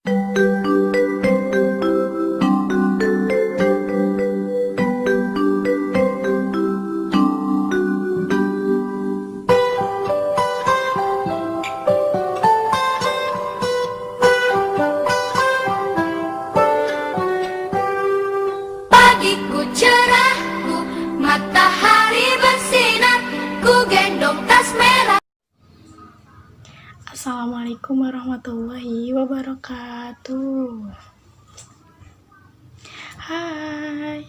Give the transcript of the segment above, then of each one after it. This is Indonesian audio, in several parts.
Pagiku cerah, matahari bersinar, ku gendong tas merah. Assalamualaikum warahmatullahi wabarakatuh. Hai,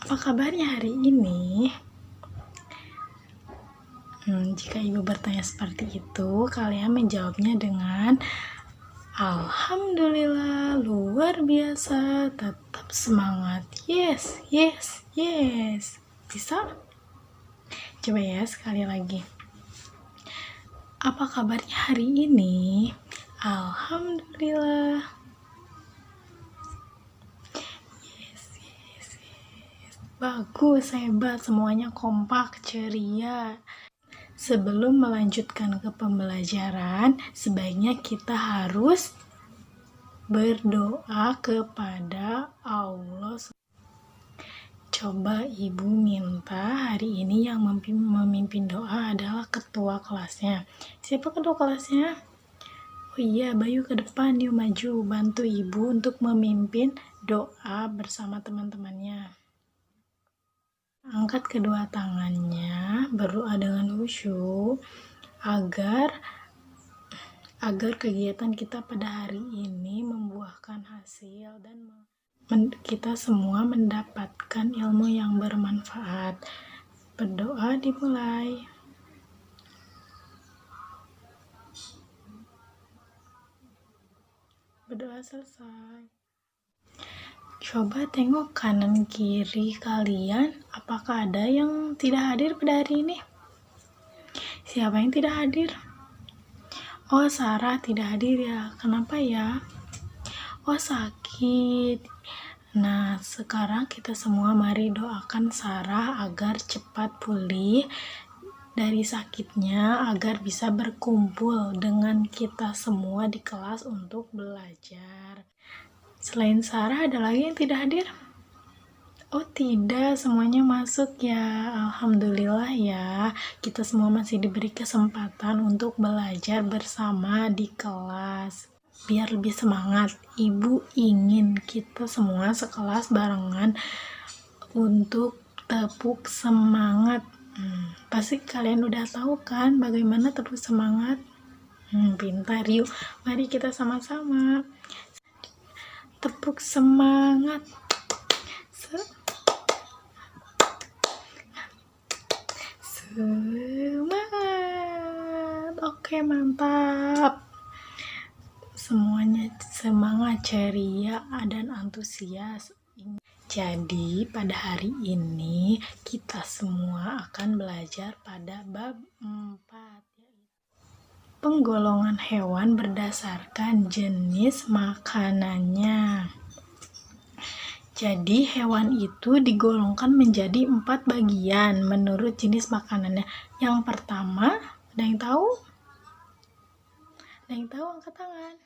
apa kabarnya hari ini? Jika ibu bertanya seperti itu, kalian menjawabnya dengan Alhamdulillah, luar biasa, tetap semangat. Yes, yes, yes. Bisa? Coba ya sekali lagi. Apa kabarnya hari ini? Alhamdulillah. Yes, yes, yes. Bagus, hebat, semuanya kompak, ceria. Sebelum melanjutkan ke pembelajaran, sebaiknya kita harus berdoa kepada Allah. Coba ibu minta hari ini yang memimpin doa adalah ketua kelasnya. Siapa ketua kelasnya? Oh iya, Bayu ke depan, yuk maju, bantu ibu untuk memimpin doa bersama teman-temannya. Angkat kedua tangannya, berdoa dengan khusyuk agar kegiatan kita pada hari ini membuahkan hasil dan kita semua mendapatkan ilmu yang bermanfaat. Berdoa dimulai. Berdoa selesai. Coba tengok kanan kiri kalian, apakah ada yang tidak hadir pada hari ini? Siapa yang tidak hadir? Oh, Sarah tidak hadir ya. Kenapa ya? Oh, sakit. Nah, sekarang kita semua mari doakan Sarah agar cepat pulih dari sakitnya, agar bisa berkumpul dengan kita semua di kelas untuk belajar. Selain Sarah, ada lagi yang tidak hadir? Oh tidak, semuanya masuk ya. Alhamdulillah ya, kita semua masih diberi kesempatan untuk belajar bersama di kelas. Biar lebih semangat, ibu ingin kita semua sekelas barengan untuk tepuk semangat. Pasti kalian udah tahu kan bagaimana tepuk semangat? Pintar, yuk mari kita sama-sama tepuk semangat. Semangat. Oke, mantap. Semuanya semangat, ceria, dan antusias. Jadi pada hari ini kita semua akan belajar pada bab 4, penggolongan hewan berdasarkan jenis makanannya. Jadi hewan itu digolongkan menjadi 4 bagian menurut jenis makanannya. Yang pertama, ada yang tahu? Ada yang tahu? Angkat tangan.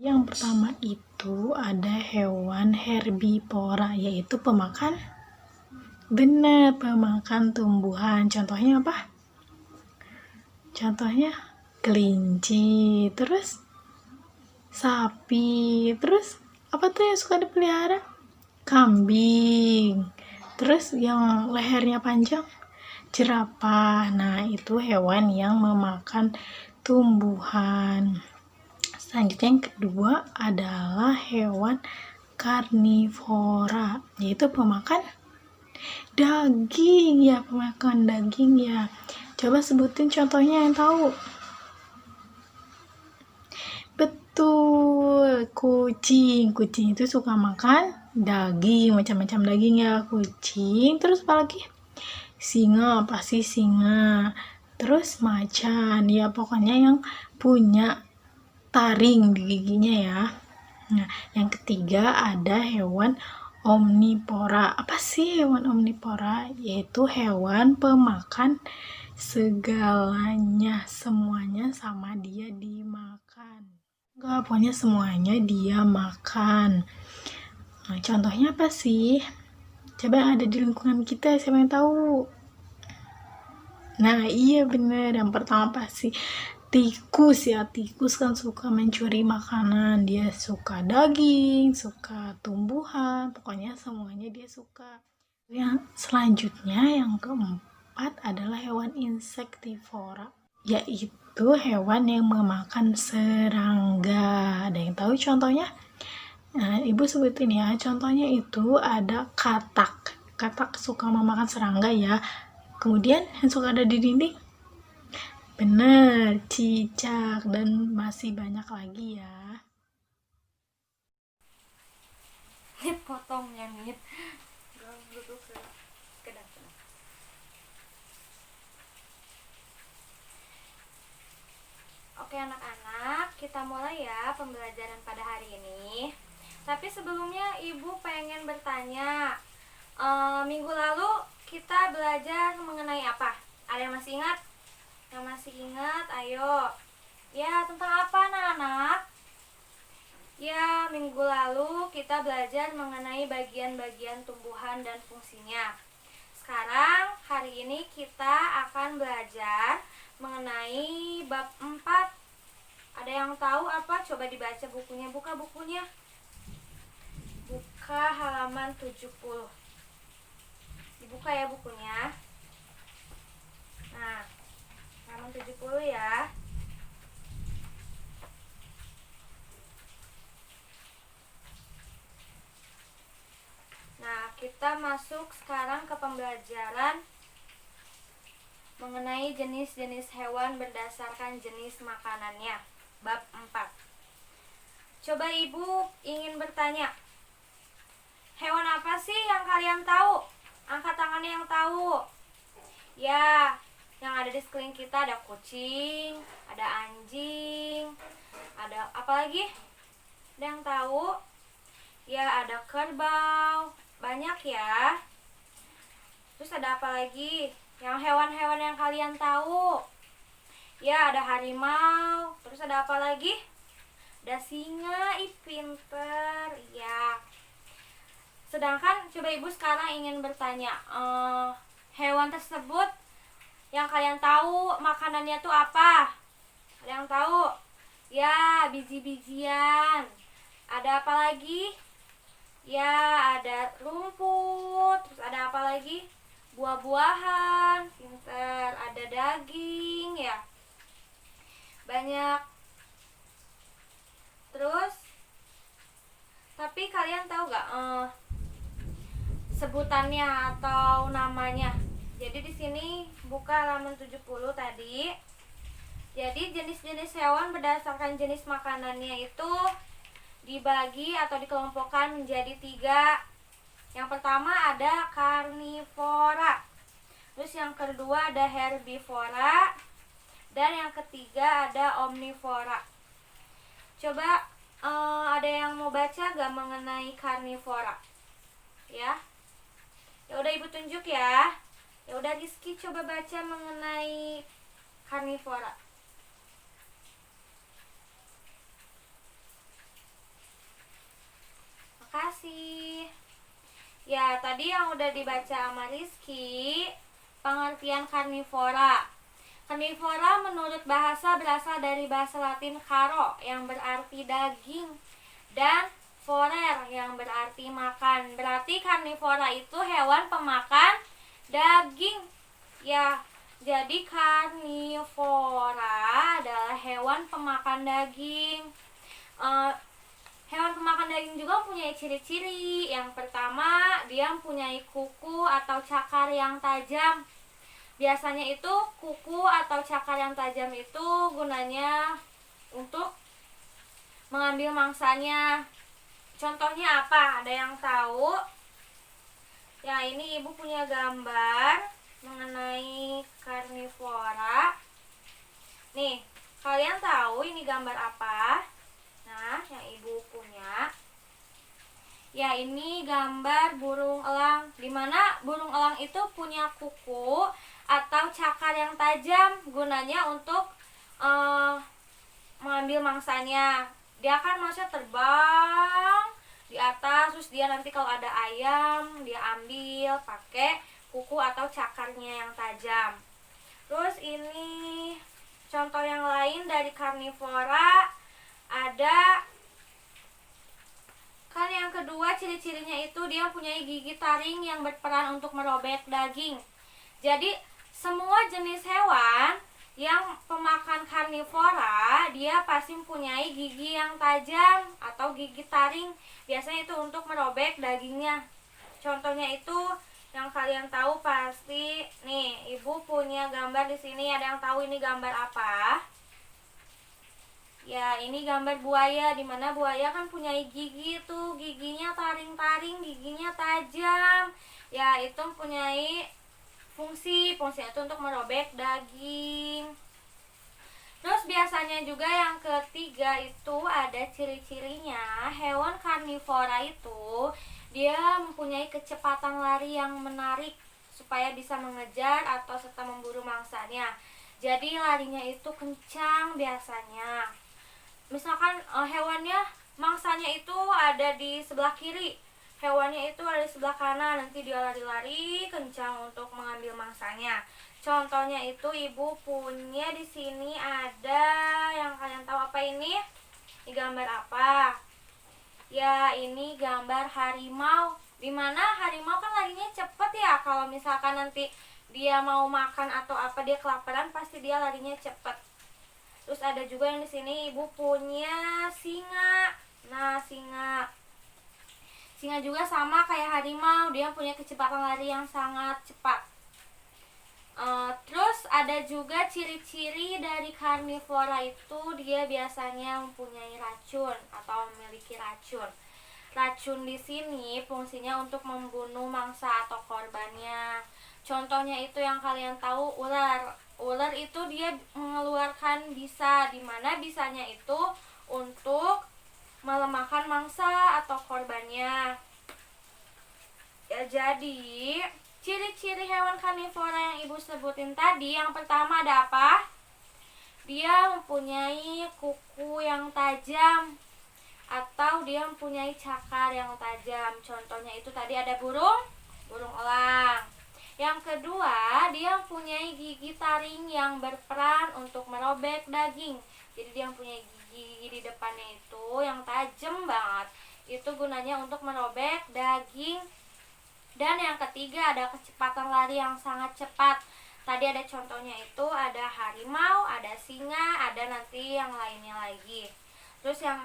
Yang pertama itu ada hewan herbivora, yaitu pemakan. Benar, pemakan tumbuhan. Contohnya apa? Contohnya kelinci, terus sapi, terus apa tuh yang suka dipelihara? Kambing. Terus yang lehernya panjang? Jerapah. Nah, itu hewan yang memakan tumbuhan. Selanjutnya yang kedua adalah hewan karnivora, yaitu pemakan daging ya, pemakan daging ya. Coba sebutin contohnya yang tahu. Betul, kucing. Kucing itu suka makan daging, macam-macam daging ya, kucing. Terus apa lagi? Singa, pasti singa. Terus macan, ya pokoknya yang punya taring di giginya ya. Nah, yang ketiga ada hewan omnivora. Apa sih hewan omnivora? Yaitu hewan pemakan segalanya, semuanya sama dia dimakan. Enggak, pokoknya semuanya dia makan. Nah, contohnya apa sih? Coba yang ada di lingkungan kita, siapa yang tahu? Nah, iya bener. Yang pertama pasti tikus ya. Tikus kan suka mencuri makanan. Dia suka daging, suka tumbuhan. Pokoknya semuanya dia suka. Yang selanjutnya, yang keempat adalah hewan insektivora, yaitu hewan yang memakan serangga. Ada yang tahu contohnya? Nah, ibu sebutin ya. Contohnya itu ada katak. Katak suka memakan serangga ya. Kemudian yang suka ada di dinding, bener, cicak, dan masih banyak lagi ya. Potongnya nih. Oke anak-anak, kita mulai ya pembelajaran pada hari ini. Tapi sebelumnya ibu pengen bertanya, minggu lalu kita belajar mengenai apa? Ada yang masih ingat? Yang masih ingat, ayo. Ya, tentang apa anak-anak? Ya, minggu lalu kita belajar mengenai bagian-bagian tumbuhan dan fungsinya. Sekarang, hari ini kita akan belajar mengenai bab 4. Ada yang tahu apa? Coba dibaca bukunya. Buka bukunya. Buka halaman 70. Dibuka ya bukunya. Nah, halaman 70 ya. Nah, kita masuk sekarang ke pembelajaran mengenai jenis-jenis hewan berdasarkan jenis makanannya. Bab 4. Coba ibu ingin bertanya, hewan apa sih yang kalian tahu? Angkat tangannya yang tahu. Ya, yang ada di sekeliling kita ada kucing, ada anjing, ada apa lagi? Ada yang tahu? Ya, ada kerbau. Banyak ya. Terus ada apa lagi? Yang hewan-hewan yang kalian tahu? Ya, ada harimau. Terus ada apa lagi? Ada singa. Ih, pinter. Ya. Sedangkan coba ibu sekarang ingin bertanya, hewan tersebut yang kalian tahu makanannya tuh apa? Ada yang tahu? Ya, biji-bijian. Ada apa lagi? Ya, ada rumput. Terus ada apa lagi? Buah-buahan. Pinter. Ada daging ya. Banyak. Terus, tapi kalian tahu gak sebutannya atau namanya? Jadi di sini buka halaman 70 tadi. Jadi jenis-jenis hewan berdasarkan jenis makanannya itu dibagi atau dikelompokkan menjadi 3. Yang pertama ada karnivora. Terus yang kedua ada herbivora. Dan yang ketiga ada omnivora. Coba ada yang mau baca gak mengenai karnivora? Ya. Ya udah ibu tunjuk ya. Ya udah Rizky coba baca mengenai karnivora. Makasih. Ya, tadi yang udah dibaca sama Rizky, pengertian karnivora. Karnivora menurut bahasa berasal dari bahasa Latin caro yang berarti daging dan forer yang berarti makan. Berarti karnivora itu hewan pemakan daging. Ya, jadi karnivora adalah hewan pemakan daging. Hewan pemakan daging juga mempunyai ciri-ciri. Yang pertama, dia mempunyai kuku atau cakar yang tajam. Biasanya itu kuku atau cakar yang tajam itu gunanya untuk mengambil mangsanya. Contohnya apa? Ada yang tahu? Ya, ini ibu punya gambar mengenai karnivora. Nih, kalian tahu ini gambar apa? Nah, yang ibu punya. Ya, ini gambar burung elang. Dimana burung elang itu punya kuku atau cakar yang tajam, gunanya untuk mengambil mangsanya. Dia kan maksudnya terbang di atas, terus dia nanti kalau ada ayam dia ambil pakai kuku atau cakarnya yang tajam. Terus ini contoh yang lain dari karnivora ada kan yang kedua, ciri-cirinya itu dia mempunyai gigi taring yang berperan untuk merobek daging. Jadi semua jenis hewan yang pemakan karnivora dia pasti mempunyai gigi yang tajam atau gigi taring. Biasanya itu untuk merobek dagingnya. Contohnya itu yang kalian tahu pasti nih, Ibu punya gambar di sini. Ada yang tahu ini gambar apa? Ya, ini gambar buaya, dimana buaya kan punya gigi tuh, giginya taring-taring, giginya tajam. Ya, itu mempunyai fungsinya itu untuk merobek daging. Terus biasanya juga yang ketiga itu ada ciri-cirinya. Hewan karnivora itu dia mempunyai kecepatan lari yang menarik supaya bisa mengejar atau serta memburu mangsanya. Jadi larinya itu kencang biasanya. Misalkan hewannya mangsanya itu ada di sebelah kiri, hewannya itu ada di sebelah kanan, nanti dia lari-lari kencang untuk mengambil mangsanya. Contohnya itu Ibu punya di sini ada yang kalian tahu apa ini? Ini gambar apa? Ya, ini gambar harimau. Dimana harimau kan larinya cepet ya. Kalau misalkan nanti dia mau makan atau apa, dia kelaparan, pasti dia larinya cepet. Terus ada juga yang di sini Ibu punya singa. Nah, singa juga sama kayak harimau, dia punya kecepatan lari yang sangat cepat. Terus ada juga ciri-ciri dari karnivora itu dia biasanya mempunyai racun atau memiliki racun. Racun di sini fungsinya untuk membunuh mangsa atau korbannya. Contohnya itu yang kalian tahu ular. Ular itu dia mengeluarkan bisa, dimana bisanya itu untuk melemahkan mangsa atau korbannya. Ya, jadi ciri-ciri hewan karnivora yang Ibu sebutin tadi, yang pertama ada apa? Dia mempunyai kuku yang tajam atau dia mempunyai cakar yang tajam. Contohnya itu tadi ada burung elang. Yang kedua, dia mempunyai gigi taring yang berperan untuk merobek daging. Jadi dia mempunyai gigi di depannya itu yang tajam banget. Itu gunanya untuk merobek daging. Dan yang ketiga ada kecepatan lari yang sangat cepat. Tadi ada contohnya itu ada harimau, ada singa, ada nanti yang lainnya lagi. Terus yang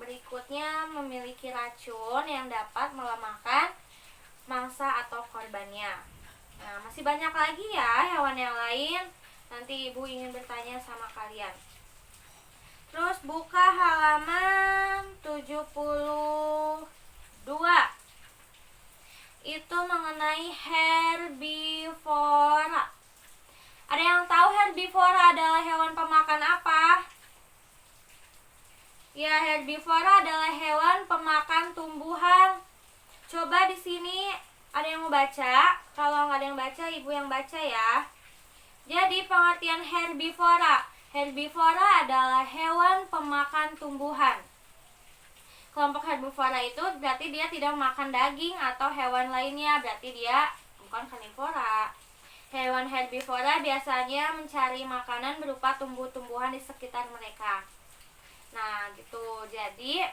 berikutnya memiliki racun yang dapat melemahkan mangsa atau korbannya. Nah, masih banyak lagi ya hewan yang lain. Nanti Ibu ingin bertanya sama kalian. Terus buka halaman 72. Itu mengenai herbivora. Ada yang tahu herbivora adalah hewan pemakan apa? Ya, herbivora adalah hewan pemakan tumbuhan. Coba di sini ada yang mau baca? Kalau nggak ada yang baca, Ibu yang baca ya. Jadi pengertian herbivora. Herbivora adalah hewan pemakan tumbuhan. Kelompok herbivora itu berarti dia tidak memakan daging atau hewan lainnya, berarti dia bukan karnivora. Hewan herbivora biasanya mencari makanan berupa tumbuh-tumbuhan di sekitar mereka. Nah, gitu. Jadi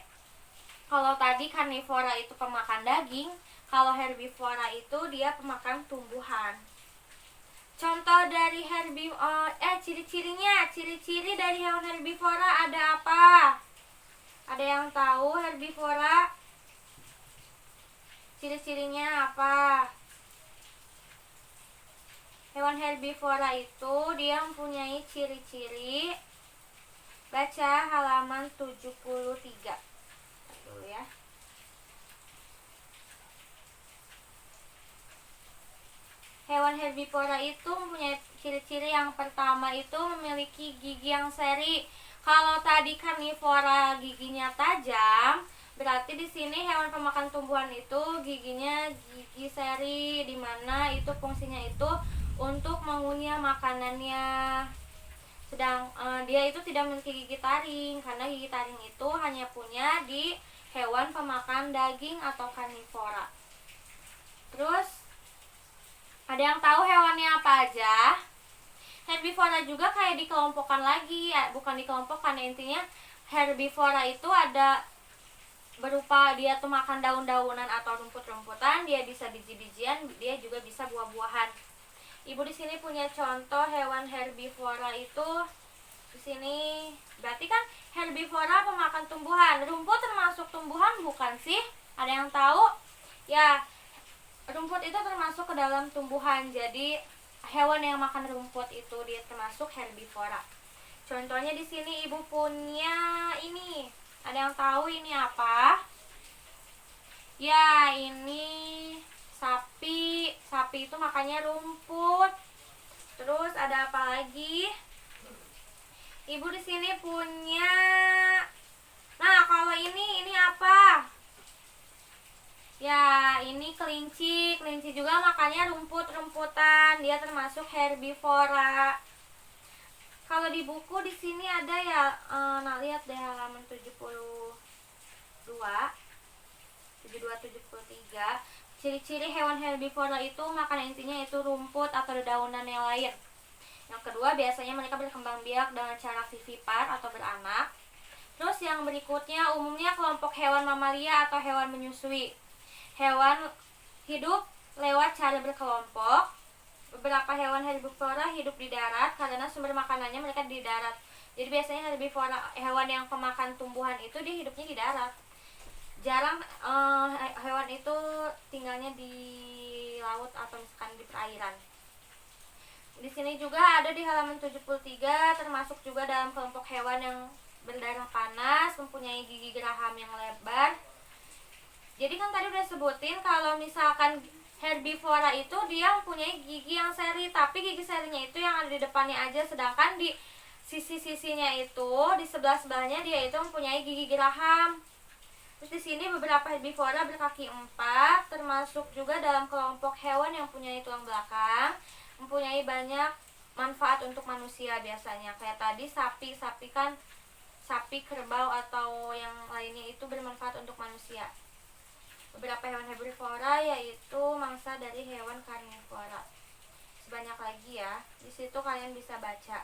kalau tadi karnivora itu pemakan daging, kalau herbivora itu dia pemakan tumbuhan. Contoh dari ciri-ciri dari hewan herbivora ada apa? Ada yang tahu herbivora? Ciri-cirinya apa? Hewan herbivora itu dia mempunyai ciri-ciri. Baca halaman 73 dulu ya. Hewan herbivora itu mempunyai ciri-ciri yang pertama itu memiliki gigi yang seri. Kalau tadi karnivora giginya tajam, berarti di sini hewan pemakan tumbuhan itu giginya gigi seri, dimana itu fungsinya itu untuk mengunyah makanannya. dia itu tidak memiliki gigi taring, karena gigi taring itu hanya punya di hewan pemakan daging atau karnivora. Terus ada yang tahu hewannya apa aja? Herbivora juga kayak dikelompokkan lagi, bukan dikelompokkan, intinya herbivora itu ada berupa dia tuh makan daun-daunan atau rumput-rumputan, dia bisa biji-bijian, dia juga bisa buah-buahan. Ibu di sini punya contoh hewan herbivora itu di sini. Berarti kan herbivora pemakan tumbuhan. Rumput termasuk tumbuhan bukan sih? Ada yang tahu? Ya, rumput itu termasuk ke dalam tumbuhan. Jadi hewan yang makan rumput itu dia termasuk herbivora. Contohnya di sini ibu punya ini. Ada yang tahu ini apa? Ya, ini sapi. Sapi itu makannya rumput. Terus ada apa lagi? Ibu di sini punya. Nah, kalau ini apa? Ya, ini kelinci. Kelinci juga makannya rumput-rumputan. Dia termasuk herbivora. Kalau di buku di sini ada ya, nah lihat deh halaman 72, 73. Ciri-ciri hewan herbivora itu makan intinya itu rumput atau dedaunan yang lain. Yang kedua, biasanya mereka berkembang biak dengan cara vivipar atau beranak. Terus yang berikutnya, umumnya kelompok hewan mamalia atau hewan menyusui. Hewan hidup lewat cara berkelompok. Beberapa hewan herbivora hidup di darat karena sumber makanannya mereka di darat. Jadi biasanya herbivora, hewan yang pemakan tumbuhan itu dia hidupnya di darat. Jarang hewan itu tinggalnya di laut atau misalkan di perairan. Di sini juga ada di halaman 73, termasuk juga dalam kelompok hewan yang berdarah panas, mempunyai gigi geraham yang lebar. Jadi kan tadi udah sebutin kalau misalkan herbivora itu dia mempunyai gigi yang seri, tapi gigi serinya itu yang ada di depannya aja, sedangkan di sisi-sisinya itu, di sebelah-sebelahnya dia itu mempunyai gigi geraham. Terus di sini beberapa herbivora berkaki 4, termasuk juga dalam kelompok hewan yang mempunyai tulang belakang, mempunyai banyak manfaat untuk manusia biasanya. Kayak tadi sapi kan sapi, kerbau atau yang lainnya itu bermanfaat untuk manusia. Beberapa hewan herbivora yaitu mangsa dari hewan karnivora. Sebanyak lagi ya. Di situ kalian bisa baca.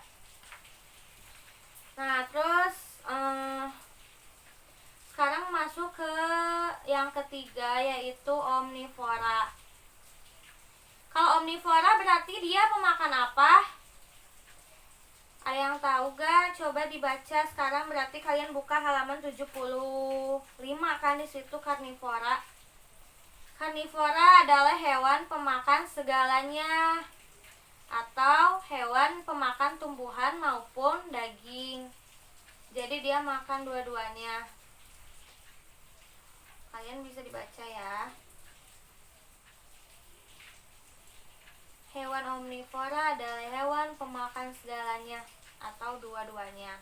Nah, terus sekarang masuk ke yang ketiga yaitu omnivora. Kalau omnivora berarti dia pemakan apa? Ada yang tahu gak? Coba dibaca sekarang, berarti kalian buka halaman 75 kan, di situ karnivora. Karnivora adalah hewan pemakan segalanya atau hewan pemakan tumbuhan maupun daging. Jadi dia makan dua-duanya. Kalian bisa dibaca ya. Hewan omnivora adalah hewan pemakan segalanya atau dua-duanya.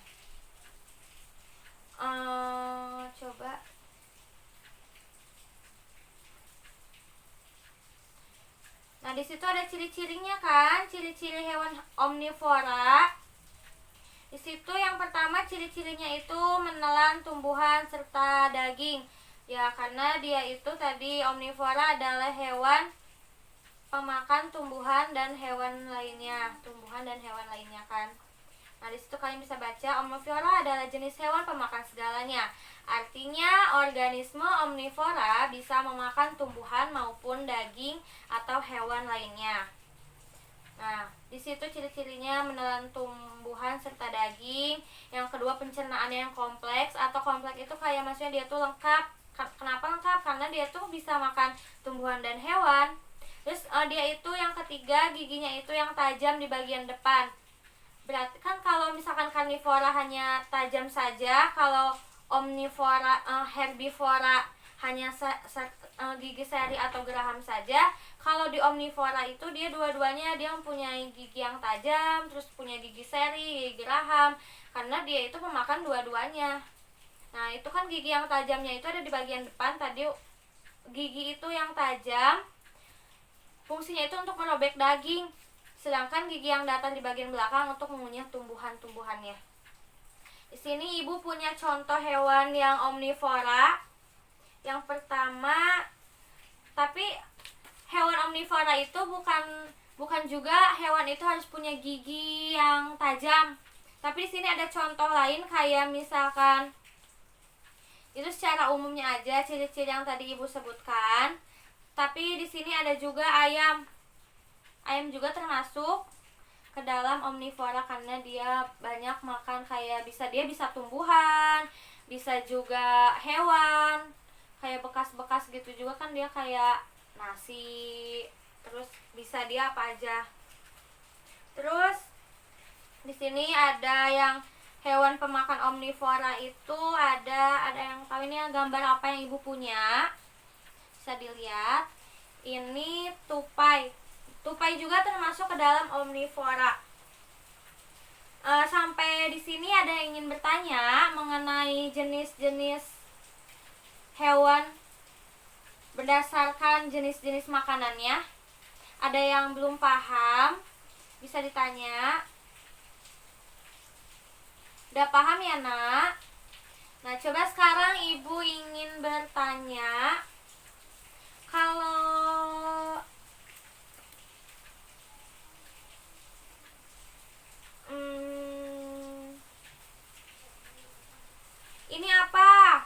Coba. Nah, di situ ada ciri-cirinya kan, ciri-ciri hewan omnivora. Di situ yang pertama ciri-cirinya itu menelan tumbuhan serta daging. Ya, karena dia itu tadi omnivora adalah hewan pemakan tumbuhan dan hewan lainnya, kan. Nah, di situ kalian bisa baca omnivora adalah jenis hewan pemakan segalanya. Artinya organisme omnivora bisa memakan tumbuhan maupun daging atau hewan lainnya. Nah, di situ ciri-cirinya menelan tumbuhan serta daging. Yang kedua, pencernaannya yang kompleks, atau kompleks itu kayak maksudnya dia tuh lengkap. Kenapa lengkap? Karena dia tuh bisa makan tumbuhan dan hewan. Terus dia itu yang ketiga, giginya itu yang tajam di bagian depan. Berarti kan kalau misalkan karnivora hanya tajam saja, kalau omnivora, herbivora hanya gigi seri atau geraham saja. Kalau di omnivora itu dia dua-duanya, dia mempunyai gigi yang tajam, terus punya gigi seri, gigi geraham, karena dia itu pemakan dua-duanya. Nah, itu kan gigi yang tajamnya itu ada di bagian depan. Tadi gigi itu yang tajam fungsinya itu untuk merobek daging. sedangkan gigi yang datar di bagian belakang untuk mengunyah tumbuhan-tumbuhannya. Di sini ibu punya contoh hewan yang omnivora. Yang pertama, tapi hewan omnivora itu bukan juga hewan itu harus punya gigi yang tajam. Tapi di sini ada contoh lain kayak misalkan itu secara umumnya aja ciri-ciri yang tadi ibu sebutkan. Tapi di sini ada juga ayam. Ayam juga termasuk ke dalam omnivora karena dia banyak makan kayak dia bisa tumbuhan, bisa juga hewan. Kayak bekas-bekas gitu juga kan dia kayak nasi. Terus bisa dia apa aja. Terus di sini ada yang hewan pemakan omnivora itu ada yang tahu ini gambar apa yang ibu punya. Bisa dilihat. Ini tupai. Tupai juga termasuk ke dalam omnivora. Sampai di sini ada yang ingin bertanya mengenai jenis-jenis hewan berdasarkan jenis-jenis makanannya. Ada yang belum paham, bisa ditanya. Udah paham ya, Nak? Nah, coba sekarang ibu ingin bertanya, kalau ini apa?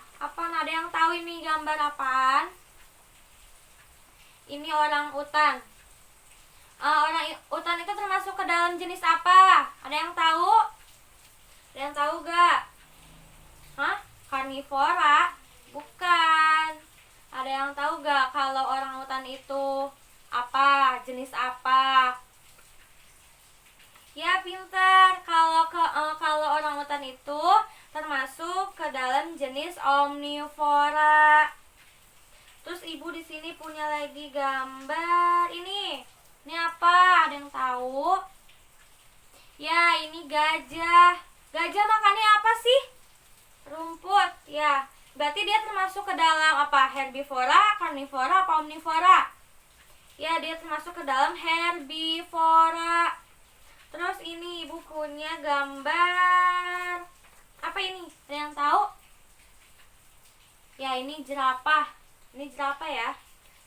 Ada yang tahu ini gambar apaan? Ini orang utan. Orang utan itu termasuk ke dalam jenis apa? Ada yang tahu? Ada yang tahu gak? Hah? Karnivora? Bukan. Ada yang tahu gak kalau orang utan itu apa? Jenis apa? Ya, pintar. Kalau orang utan itu termasuk ke dalam jenis omnivora. Terus ibu di sini punya lagi gambar ini. Ini apa? Ada yang tahu? Ya, ini gajah. Gajah makannya apa sih? Rumput. Ya, berarti dia termasuk ke dalam apa? Herbivora, karnivora, apa omnivora? Ya, dia termasuk ke dalam herbivora. Terus ini ibu punya gambar apa ini? Ada yang tahu? Ya, ini jerapah. Ini jerapah ya.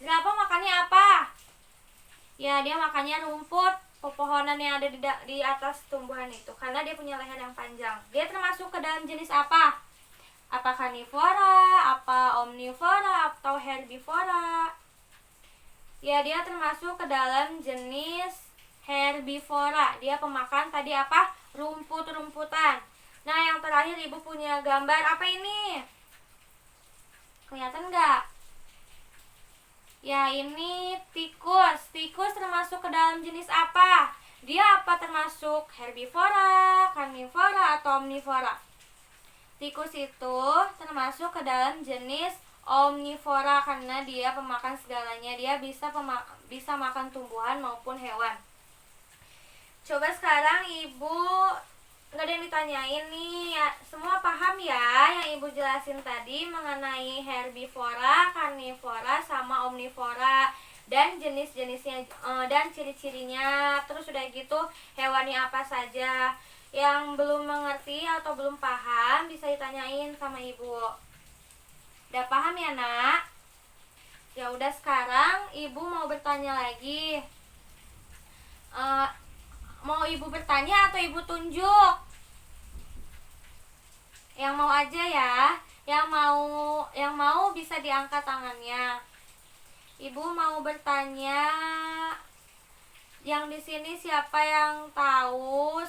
Jerapah makannya apa? Ya, dia makannya rumput, pepohonan yang ada di atas tumbuhan itu karena dia punya leher yang panjang. Dia termasuk ke dalam jenis apa? Apa karnivora, apa omnivora, atau herbivora? Ya, dia termasuk ke dalam jenis herbivora. Dia pemakan tadi apa? Rumput-rumputan. Nah, yang terakhir ibu punya gambar apa ini? Kelihatan nggak? Ya, ini tikus. Tikus termasuk ke dalam jenis apa? Dia apa termasuk herbivora, karnivora, atau omnivora? Tikus itu termasuk ke dalam jenis omnivora karena dia pemakan segalanya. Dia bisa makan tumbuhan maupun hewan. Coba sekarang ibu nggak ada yang ditanyain nih ya, semua paham ya yang ibu jelasin tadi mengenai herbivora, karnivora, sama omnivora dan jenis-jenisnya dan ciri-cirinya. Terus udah gitu hewannya apa saja. Yang belum mengerti atau belum paham bisa ditanyain sama ibu. Udah paham ya, Nak? Ya udah, sekarang ibu mau bertanya lagi. Mau ibu bertanya atau ibu tunjuk? Yang mau aja ya. Yang mau bisa diangkat tangannya. Ibu mau bertanya. Yang di sini siapa yang tahu?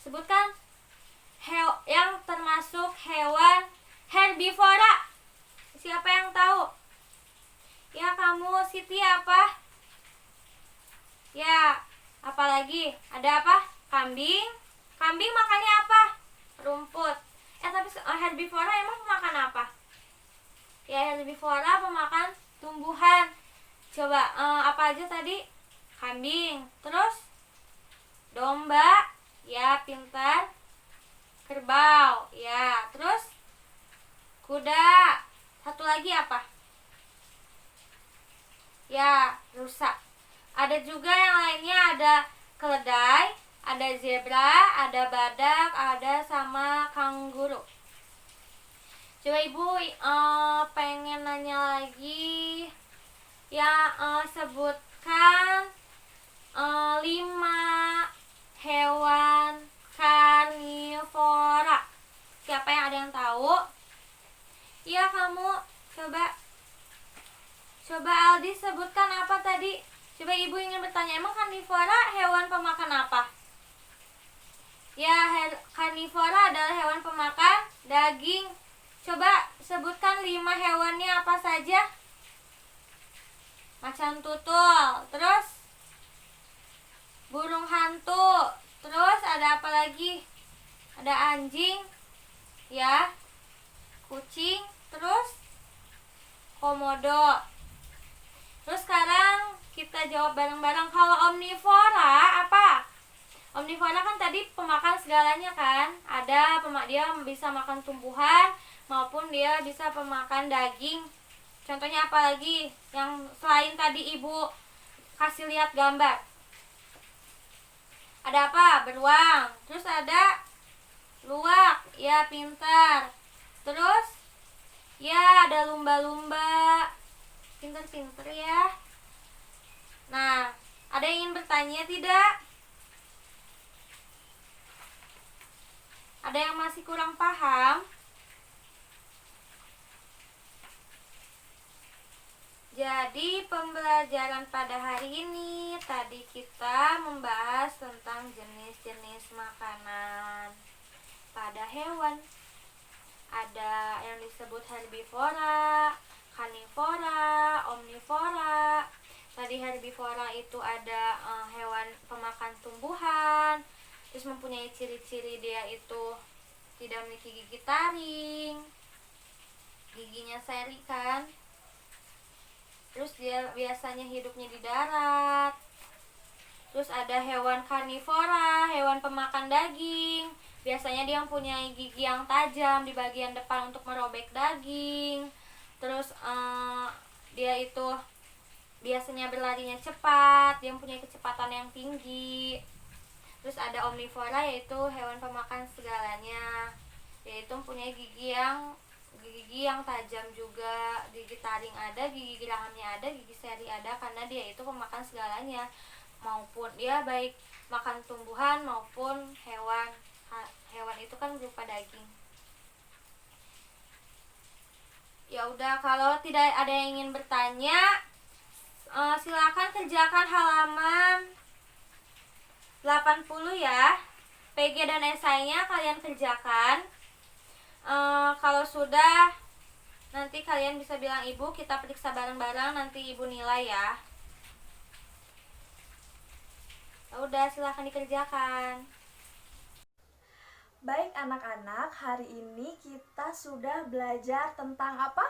Sebutkan yang termasuk hewan herbivora. Siapa yang tahu? Ya, kamu Siti apa? Ya, apalagi? Ada apa? Kambing. Kambing makannya apa? Rumput. Tapi herbivora emang pemakan apa? Ya, herbivora pemakan tumbuhan. Coba apa aja tadi? Kambing. Terus domba. Ya, pintar. Kerbau. Ya, terus kuda. Satu lagi apa? Ya, rusa. Ada juga yang lainnya, ada keledai, ada zebra, ada badak, ada sama kanguru. Coba Ibu pengen nanya lagi. Ya, sebutkan 5 hewan karnivora. Siapa yang ada yang tahu? Iya, kamu. Coba Aldi sebutkan apa tadi? Coba Ibu ingin bertanya, emang karnivora hewan pemakan apa? Ya, karnivora adalah hewan pemakan daging. Coba sebutkan 5 hewannya apa saja? Macan tutul, terus burung hantu, terus ada apa lagi? Ada anjing, ya, kucing, terus komodo. Terus sekarang kita jawab bareng-bareng. Kalau omnivora apa? Omnivora kan tadi pemakan segalanya kan. Dia bisa makan tumbuhan maupun dia bisa pemakan daging. Contohnya apa lagi? Yang selain tadi Ibu kasih lihat gambar. Ada apa? Beruang. Terus ada luwak. Ya, pintar. Terus ya, ada lumba-lumba. Pinter-pinter ya. Nah, ada yang ingin bertanya tidak? Ada yang masih kurang paham? Jadi pembelajaran pada hari ini tadi kita membahas tentang jenis-jenis makanan pada hewan. Ada yang disebut herbivora, karnivora, omnivora. Tadi herbivora itu ada hewan pemakan tumbuhan, terus mempunyai ciri-ciri dia itu tidak memiliki gigi taring, giginya seri kan. Terus dia biasanya hidupnya di darat. Terus ada hewan karnivora, hewan pemakan daging. Biasanya dia mempunyai gigi yang tajam di bagian depan untuk merobek daging. Terus dia itu biasanya berlarinya cepat, dia mempunyai kecepatan yang tinggi. Terus ada omnivora, yaitu hewan pemakan segalanya, yaitu mempunyai gigi yang tajam juga, gigi taring ada, gigi gerahamnya ada, gigi seri ada, karena dia itu pemakan segalanya, maupun dia baik makan tumbuhan maupun hewan itu kan berupa daging. Ya udah, kalau tidak ada yang ingin bertanya, silakan kerjakan halaman 80 ya. PG dan esainya kalian kerjakan. Kalau sudah, nanti kalian bisa bilang Ibu, kita periksa bareng-bareng, nanti Ibu nilai ya. Udah, silahkan dikerjakan. Baik anak-anak, hari ini kita sudah belajar tentang apa?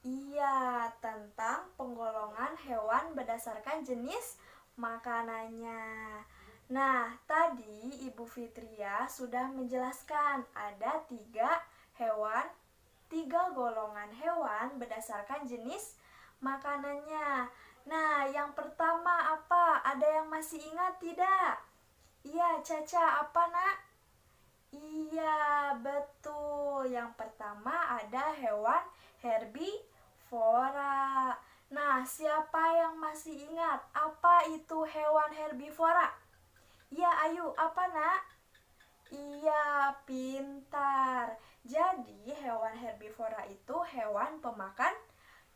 Iya, tentang penggolongan hewan berdasarkan jenis makanannya. Nah, tadi Ibu Fitria sudah menjelaskan ada 3 golongan hewan berdasarkan jenis makanannya. Nah, yang pertama apa? Ada yang masih ingat tidak? Iya, Caca, apa nak? Iya, betul. Yang pertama ada hewan herbivora. Nah, siapa yang masih ingat apa itu hewan herbivora? Iya, Ayu, apa nak? Iya, pintar. Jadi, hewan herbivora itu hewan pemakan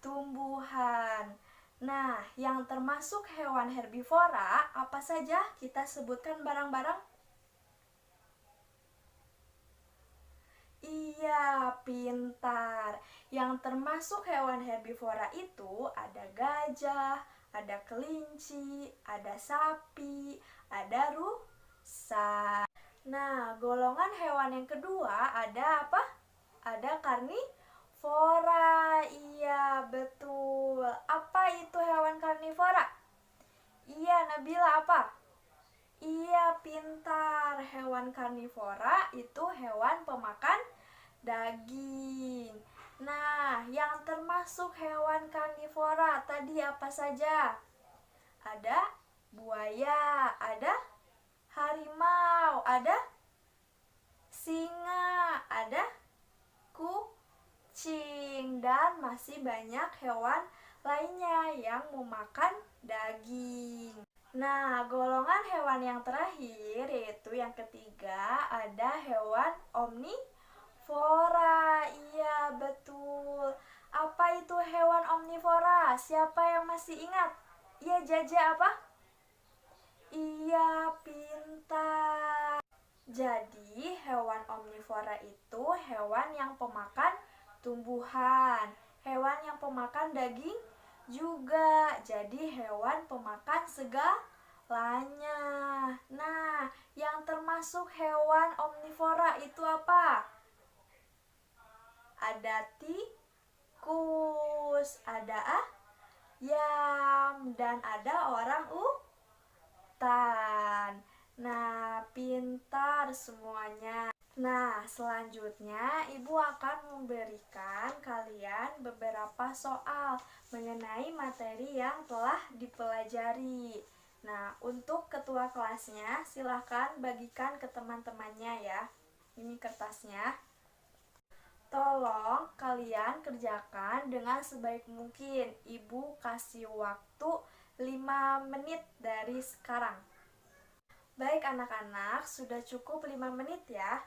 tumbuhan. Nah, yang termasuk hewan herbivora apa saja? Kita sebutkan bareng-bareng. Iya, pintar. Yang termasuk hewan herbivora itu ada gajah, ada kelinci, ada sapi, ada rusa. Nah, golongan hewan yang kedua ada apa? Ada karnivora. Iya, betul. Apa itu hewan karnivora? Iya, Nabila, apa? Iya, pintar. Hewan karnivora itu hewan pemakan daging. Nah, yang termasuk hewan karnivora tadi apa saja? Ada buaya, ada harimau, ada singa, ada kucing, dan masih banyak hewan lainnya yang memakan daging. Nah, golongan hewan yang terakhir yaitu yang ketiga ada hewan omnivora. Iya, betul. Apa itu hewan omnivora? Siapa yang masih ingat? Iya, Jaja apa? Iya, pintar. Jadi, hewan omnivora itu hewan yang pemakan tumbuhan, hewan yang pemakan daging juga. Jadi, hewan pemakan segalanya. Nah, yang termasuk hewan omnivora itu apa? Ada tikus, ada ayam, dan ada orang utan. Nah, pintar semuanya. Nah, selanjutnya Ibu akan memberikan kalian beberapa soal mengenai materi yang telah dipelajari. Nah, untuk ketua kelasnya silahkan bagikan ke teman-temannya ya. Ini kertasnya. Tolong kalian kerjakan dengan sebaik mungkin. Ibu kasih waktu 5 menit dari sekarang. Baik anak-anak, sudah cukup 5 menit ya.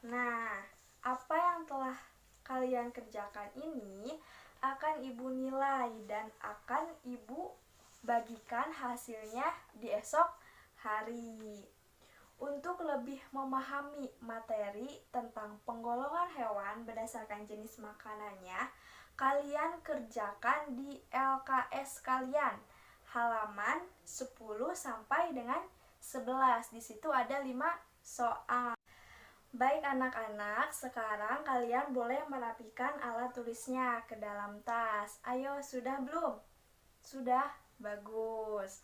Nah, apa yang telah kalian kerjakan ini akan Ibu nilai dan akan Ibu bagikan hasilnya di esok hari. Untuk lebih memahami materi tentang penggolongan hewan berdasarkan jenis makanannya, kalian kerjakan di LKS kalian halaman 10 sampai dengan 11. Di situ ada 5 soal. Baik anak-anak, sekarang kalian boleh merapikan alat tulisnya ke dalam tas. Ayo, sudah belum? Sudah? Bagus.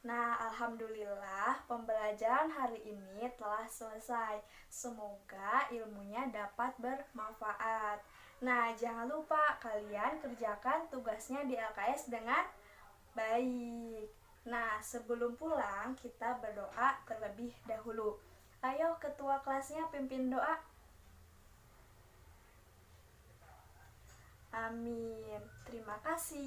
Nah, alhamdulillah pembelajaran hari ini telah selesai. Semoga ilmunya dapat bermanfaat. Nah, jangan lupa kalian kerjakan tugasnya di LKS dengan baik. Nah, sebelum pulang kita berdoa terlebih dahulu. Ayo ketua kelasnya pimpin doa. Amin. Terima kasih.